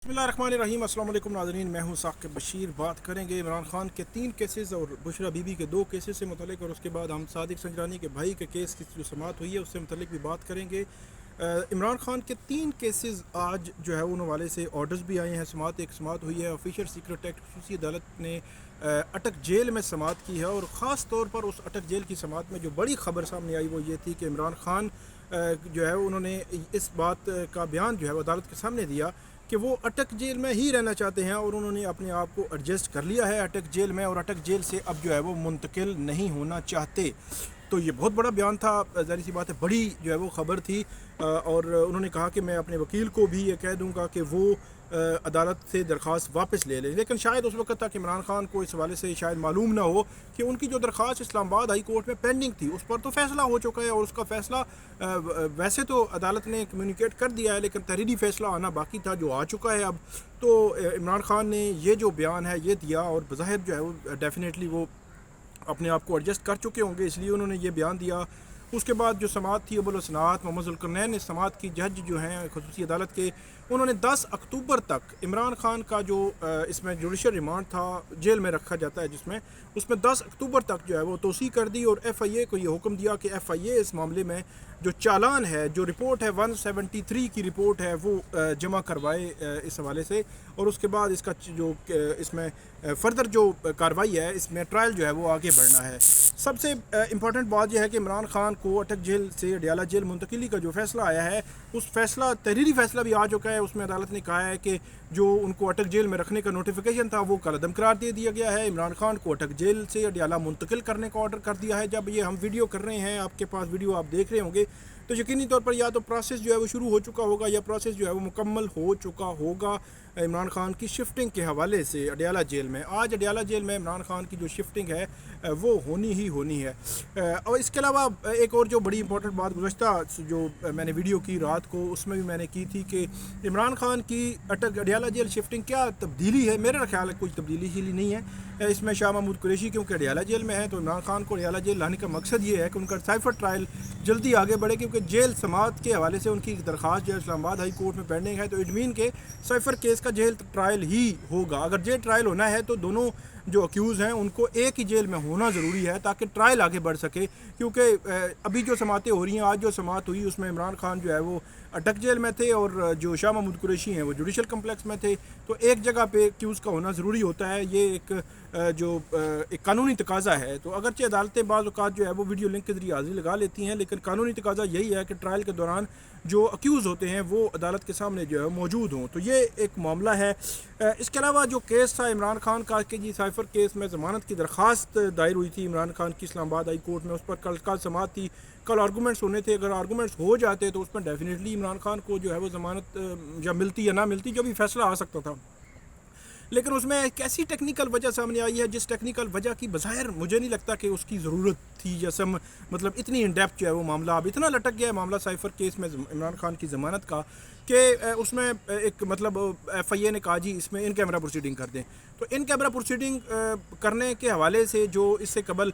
बिस्मिल्लाहिर्रहमानिर्रहीम। अस्सलाम वालेकुम नाज़रीन, मैं हूं साक़िब बशीर। बात करेंगे इमरान खान के 3 केसेस और बुशरा बीबी के 2 केसेस से मुतल्लिक, और उसके बाद हम सादिक संजरानी के भाई के केस की जो समाअत हुई है उससे मुतल्लिक भी बात करेंगे। इमरान खान के 3 केसेस आज जो है उन हवाले से ऑर्डर्स भी आए हैं। समाअत एक समाअत हुई है, ऑफिशियल सीक्रेट एक्ट खुसूसी अदालत ने अटक जेल में समाअत की है, और ख़ास तौर पर उस अटक जेल की समाअत में जो बड़ी खबर सामने आई वो ये थी कि इमरान खान जो है उन्होंने इस बात का बयान जो है वो अदालत के सामने दिया कि वो अटक जेल में ही रहना चाहते हैं, और उन्होंने अपने आप को एडजस्ट कर लिया है अटक जेल में, और अटक जेल से अब जो है वो मुंतकिल नहीं होना चाहते। तो ये बहुत बड़ा बयान था, ज़ाहिर सी बात है बड़ी जो है वो ख़बर थी। और उन्होंने कहा कि मैं अपने वकील को भी ये कह दूंगा कि वो अदालत से दरख्वास्त वापस ले लें। लेकिन शायद उस वक्त तक इमरान खान को इस हवाले से शायद मालूम ना हो कि उनकी जो दरख्वास्त इस्लामाबाद हाई कोर्ट में पेंडिंग थी उस पर तो फ़ैसला हो चुका है, और उसका फ़ैसला वैसे तो अदालत ने कम्युनिकेट कर दिया है, लेकिन तहरीरी फ़ैसला आना बाकी था जो आ चुका है अब। तो इमरान खान ने ये जो बयान है ये दिया, और बज़ाहिर जो है वो डेफिनेटली वो अपने आप को एडजस्ट कर चुके होंगे, इसलिए उन्होंने ये बयान दिया। उसके बाद जो समाअत थी अबुल हसनात मोहम्मद ज़ुल्करनैन ने समाअत की, जज जो हैं खुसूसी अदालत के, उन्होंने 10 अक्टूबर तक इमरान खान का जो इसमें जुडिशल रिमांड था जेल में रखा जाता है जिसमें, उसमें 10 अक्टूबर तक जो है वो तोसी कर दी, और FIA को ये हुक्म दिया कि FIA इस मामले में जो चालान है, जो रिपोर्ट है 173 की रिपोर्ट है वो जमा करवाए इस हवाले से, और उसके बाद इसका जो इसमें फ़र्दर जो कार्रवाई है इसमें ट्रायल जो है वो आगे बढ़ना है। सबसे इम्पॉर्टेंट बात यह है कि इमरान खान को अटक जेल से अडयाला जेल मुंतकिली का जो फ़ैसला आया है उस फ़ैसला तहरीरी फ़ैसला भी आ चुका है। उसमें अदालत ने कहा है कि जो उनको अटक जेल में रखने का नोटिफिकेशन था वो कलअदम करार दे दिया गया है। इमरान खान को अटक जेल से अडयाला मुंतकिल करने का ऑर्डर कर दिया है। जब ये हम वीडियो कर रहे हैं, आपके पास वीडियो आप देख रहे होंगे, तो यकीनी तौर पर या तो प्रोसेस जो है वो शुरू हो चुका होगा या प्रोसेस जो है वो मुकम्मल हो चुका होगा इमरान खान की शिफ्टिंग के हवाले से अडयाला जेल में। आज अडयाला जेल में इमरान खान की जो शिफ्टिंग है वो होनी ही होनी है। और इसके अलावा एक और जो बड़ी इंपॉर्टेंट बात गुज़श्ता जो मैंने वीडियो की रात को उसमें भी मैंने की थी कि इमरान खान की अडयाला जेल शिफ्टिंग क्या तब्दीली है। मेरा ख्याल है कोई तब्दीली ही नहीं है इसमें। शाह महमूद कुरैशी क्योंकि अडयाला जेल में है, तो इमरान खान को अडयाला जेल लाने का मकसद ये है कि उनका साइफर ट्रायल जल्दी आगे बढ़े, क्योंकि जेल समाअत के हवाले से उनकी दरख्वास्त जो है इस्लामाबाद हाई कोर्ट में पेंडिंग है। तो इट मीन के साइफर केस का जेल ट्रायल ही होगा। अगर जेल ट्रायल होना है तो दोनों जो अक्यूज़ हैं उनको एक ही जेल में होना ज़रूरी है ताकि ट्रायल आगे बढ़ सके, क्योंकि अभी जो समातें हो रही हैं, आज जो समात हुई उसमें इमरान खान जो है वो अटक जेल में थे और जो शाह महमूद कुरैशी हैं वो जुडिशल कम्प्लेक्स में थे। तो एक जगह पे अक्यूज़ का होना ज़रूरी होता है, ये एक कानूनी तकाज़ा है। तो अगरचे अदालतें बाज़ औक़ात जो है वो वीडियो लिंक के ज़रिए हाज़िरी लगा लेती हैं, लेकिन कानूनी तकाज़ा यही है कि ट्रायल के दौरान जो अक्यूज़ होते हैं वो अदालत के सामने जो है मौजूद हों। तो ये एक मामला है। इसके अलावा जो केस था इमरान खान का कि जी साइफर केस में ज़मानत की दरख्वास्त दायर हुई थी इमरान खान की इस्लामाबाद हाई कोर्ट में, उस पर कल समाअत थी, कल आर्गूमेंट्स होने थे। अगर आर्गूमेंट्स हो जाते तो उसमें डेफिनेटली इमरान खान को जो है वो ज़मानत या मिलती या ना मिलती, जो भी फैसला आ सकता था। लेकिन उसमें एक ऐसी टेक्निकल वजह सामने आई है जिस टेक्निकल वजह की बज़ाहिर मुझे नहीं लगता कि उसकी ज़रूरत थी, या मतलब इतनी इन डेप्थ जो है वो मामला अब इतना लटक गया है मामला साइफर केस में इमरान खान की ज़मानत का कि उसमें एक मतलब FIA ने कहा जी इसमें इन कैमरा प्रोसीडिंग कर दें। तो इन कैमरा प्रोसीडिंग करने के हवाले से जो इससे कबल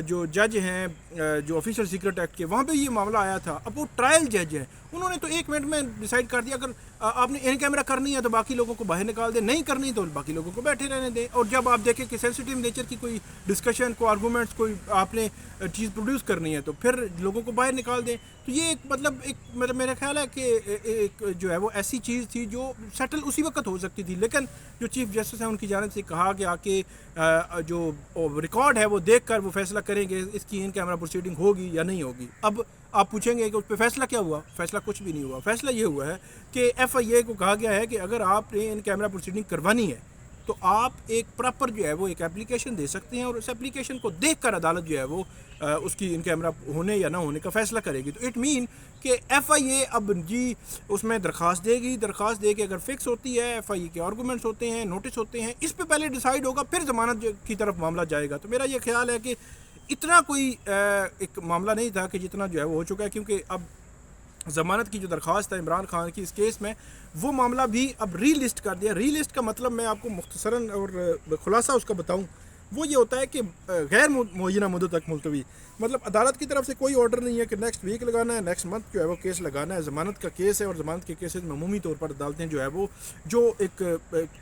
जो जज हैं जो ऑफिशियल सीक्रेट एक्ट के, वहाँ पे ये मामला आया था। अब वो ट्रायल जज है, उन्होंने तो 1 मिनट में डिसाइड कर दिया अगर आपने इन कैमरा करनी है तो बाकी लोगों को बाहर निकाल दें, नहीं करनी तो बाकी लोगों को बैठे रहने दें। और जब आप देखें कि सेंसिटिव नेचर की कोई डिस्कशन को आर्गूमेंट्स कोई आपने चीज़ प्रोड्यूस करनी है तो फिर लोगों को बाहर निकाल दें। तो ये एक मेरा ख्याल है कि एक जो है वो ऐसी चीज़ थी जो सेटल उसी वक्त हो सकती थी, लेकिन जो चीफ जस्टिस है उनकी जानिब से कहा कि आके जो रिकॉर्ड है वो देख कर वो फैसला करेंगे इसकी इन कैमरा प्रोसीडिंग होगी या नहीं होगी। अब आप पूछेंगे कि उस पर फैसला क्या हुआ? फैसला कुछ भी नहीं हुआ। फैसला ये हुआ है कि FIA को कहा गया है कि अगर आपने इन कैमरा प्रोसीडिंग करवानी है तो आप एक प्रॉपर जो है वो एक एप्लीकेशन दे सकते हैं, और उस एप्लीकेशन को देखकर अदालत जो है वो उसकी इन कैमरा होने या ना होने का फ़ैसला करेगी। तो इट मीन कि FIA अब जी उसमें दरख्वास्त देगी, दरख्वास्त दे के अगर फ़िक्स होती है, FIA के आर्गूमेंट्स होते हैं, नोटिस होते हैं, इस पे पहले डिसाइड होगा, फिर ज़मानत की तरफ मामला जाएगा। तो मेरा ये ख्याल है कि इतना कोई एक मामला नहीं था कि जितना जो है वो हो चुका है, क्योंकि अब ज़मानत की जो दरख्वास्त है इमरान खान की इस केस में वो मामला भी अब री लिस्ट कर दिया। री लिस्ट का मतलब मैं आपको मुख्तसरन और खुलासा उसका बताऊं وہ یہ ہوتا ہے کہ غیر معینہ مدت تک ملتوی، مطلب عدالت کی طرف سے کوئی آرڈر نہیں ہے کہ نیکسٹ ویک لگانا ہے، نیکسٹ منتھ جو ہے وہ کیس لگانا ہے. ضمانت کا کیس ہے اور ضمانت کے کیسز میں عمومی طور پر عدالتیں جو ہے وہ جو ایک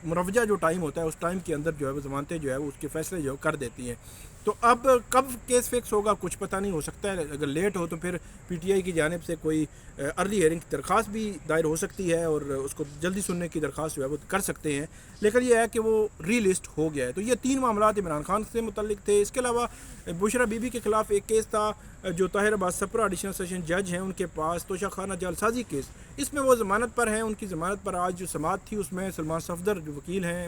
مروجہ جو ٹائم ہوتا ہے اس ٹائم کے اندر جو ہے وہ ضمانتیں جو ہے وہ اس کے فیصلے جو کر دیتی ہیں. تو اب کب کیس فکس ہوگا کچھ پتہ نہیں، ہو سکتا ہے اگر لیٹ ہو تو پھر پی ٹی آئی کی جانب سے کوئی ارلی ہیئرنگ کی درخواست بھی دائر ہو سکتی ہے اور اس کو جلدی سننے کی درخواست جو ہے وہ کر سکتے ہیں. لیکن یہ ہے کہ وہ ری لسٹ ہو گیا ہے. تو یہ 3 معاملات عمران خان سے متعلق تھے. اس کے علاوہ بشرا بی بی کے خلاف ایک کیس تھا جو طاہر عباس سپرا ایڈیشنل سیشن جج ہیں ان کے پاس، توشہ خانہ جعل سازی کیس. اس میں وہ ضمانت پر ہیں. ان کی ضمانت پر آج جو سماعت تھی اس میں سلمان صفدر جو وکیل ہیں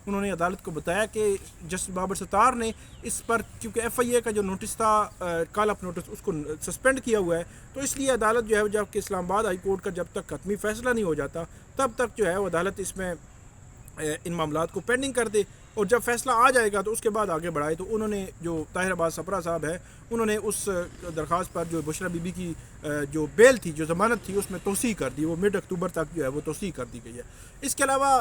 انہوں نے عدالت کو بتایا کہ جسٹس بابر ستار نے اس پر چونکہ ایف آئی اے کا جو نوٹس تھا کال اپ نوٹس اس کو سسپینڈ کیا ہوا ہے، تو اس لیے عدالت جو ہے جب کہ اسلام آباد ہائی کورٹ کا جب تک حتمی فیصلہ نہیں ہو جاتا تب تک جو ہے وہ عدالت اس میں ان معاملات کو پینڈنگ کر دے اور جب فیصلہ آ جائے گا تو اس کے بعد آگے بڑھائے. تو انہوں نے جو طاہر عباس سپرا صاحب ہے انہوں نے اس درخواست پر جو بشرا بی بی کی جو بیل تھی جو ضمانت تھی اس میں توسیع کر دی، وہ مڈ اکتوبر تک جو ہے وہ توسیع کر دی گئی ہے. اس کے علاوہ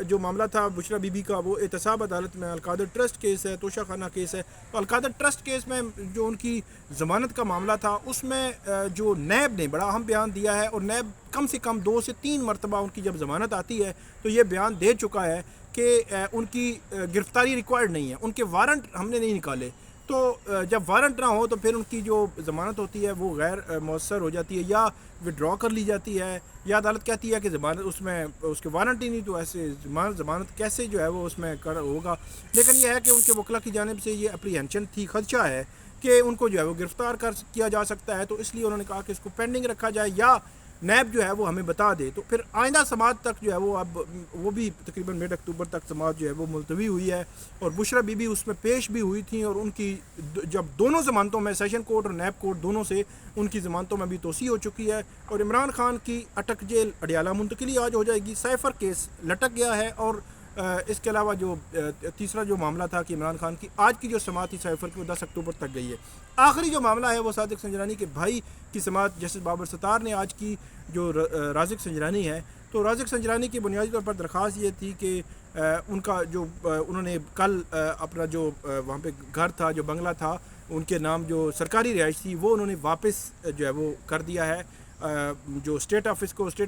جو معاملہ تھا بشرا بی بی کا وہ احتساب عدالت میں القادر ٹرسٹ کیس ہے، توشہ خانہ کیس ہے. تو القادر ٹرسٹ کیس میں جو ان کی ضمانت کا معاملہ تھا اس میں جو نیب نے بڑا اہم بیان دیا ہے اور نیب کم سے کم 2 سے 3 مرتبہ ان کی جب ضمانت آتی ہے تو یہ بیان دے چکا ہے کہ ان کی گرفتاری ریکوائرڈ نہیں ہے، ان کے وارنٹ ہم نے نہیں نکالے. تو جب وارنٹ نہ ہو تو پھر ان کی جو ضمانت ہوتی ہے وہ غیر مؤثر ہو جاتی ہے یا وڈرا کر لی جاتی ہے، یا عدالت کہتی ہے کہ ضمانت اس میں اس کے وارنٹ ہی نہیں، تو ایسے ضمانت کیسے جو ہے وہ اس میں ہوگا. لیکن یہ ہے کہ ان کے وکلا کی جانب سے یہ اپریہنشن تھی، خدشہ ہے کہ ان کو جو ہے وہ گرفتار کیا جا سکتا ہے. تو اس لیے انہوں نے کہا کہ اس کو پینڈنگ رکھا جائے یا نیب جو ہے وہ ہمیں بتا دے. تو پھر آئندہ سماعت تک جو ہے وہ اب وہ بھی تقریباً مڈ اکتوبر تک سماعت جو ہے وہ ملتوی ہوئی ہے اور بشرا بی بی اس میں پیش بھی ہوئی تھیں اور ان کی جب دونوں ضمانتوں میں سیشن کورٹ اور نیب کورٹ دونوں سے ان کی ضمانتوں میں بھی توسیع ہو چکی ہے. اور عمران خان کی اٹک جیل اڈیالہ منتقلی آج ہو جائے گی. سائفر کیس لٹک گیا ہے اور اس کے علاوہ جو تیسرا جو معاملہ تھا کہ عمران خان کی آج کی جو سماعت تھی سائفر کی وہ 10 اکتوبر تک گئی ہے. آخری جو معاملہ ہے وہ صادق سنجرانی کے بھائی کی سماعت جسٹس بابر ستار نے آج کی جو رازق سنجرانی ہے. تو رازق سنجرانی کی بنیادی طور پر درخواست یہ تھی کہ ان کا جو انہوں نے کل اپنا جو وہاں پہ گھر تھا جو بنگلہ تھا ان کے نام جو سرکاری رہائش تھی وہ انہوں نے واپس جو ہے وہ کر دیا ہے جو اسٹیٹ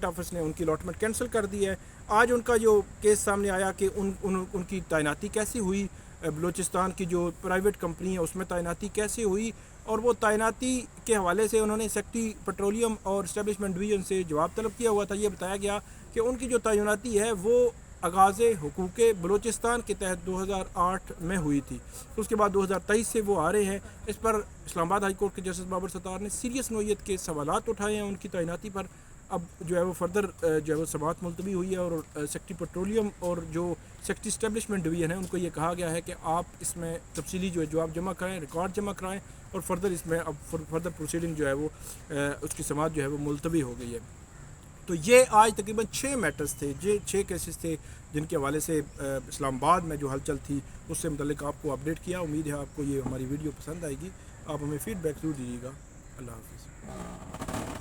آفس نے ان کی الاٹمنٹ کینسل کر دی ہے. آج ان کا جو کیس سامنے آیا کہ ان کی تعیناتی کیسی ہوئی، بلوچستان کی جو پرائیویٹ کمپنی ہے اس میں تعیناتی کیسے ہوئی، اور وہ تعیناتی کے حوالے سے انہوں نے سیکٹری پیٹرولیم اور اسٹیبلشمنٹ ڈویژن سے جواب طلب کیا ہوا تھا. یہ بتایا گیا کہ ان کی جو تعیناتی ہے وہ آغاز حقوق بلوچستان کے تحت 2008 میں ہوئی تھی. اس کے بعد 2023 سے وہ آ رہے ہیں. اس پر اسلام آباد ہائی کورٹ کے جسٹس بابر ستار نے سیریس نوعیت کے سوالات اٹھائے ہیں ان کی تعیناتی پر. اب جو ہے وہ فردر جو ہے وہ سماعت ملتوی ہوئی ہے اور سیکٹری پیٹرولیم اور جو سیکٹری اسٹیبلشمنٹ ڈویژن ہے ان کو یہ کہا گیا ہے کہ آپ اس میں تفصیلی جو ہے جواب جمع کرائیں، ریکارڈ جمع کرائیں اور فردر اس میں اب فردر پروسیڈنگ جو ہے وہ اس کی سماعت جو ہے وہ ملتوی ہو گئی ہے. تو یہ آج تقریباً 6 میٹرز تھے، 6 کیسز تھے جن کے حوالے سے اسلام آباد میں جو ہلچل تھی اس سے متعلق آپ کو اپڈیٹ کیا. امید ہے آپ کو یہ ہماری ویڈیو پسند آئے گی. آپ ہمیں فیڈ بیک ضرور دیجیے گا. اللہ حافظ.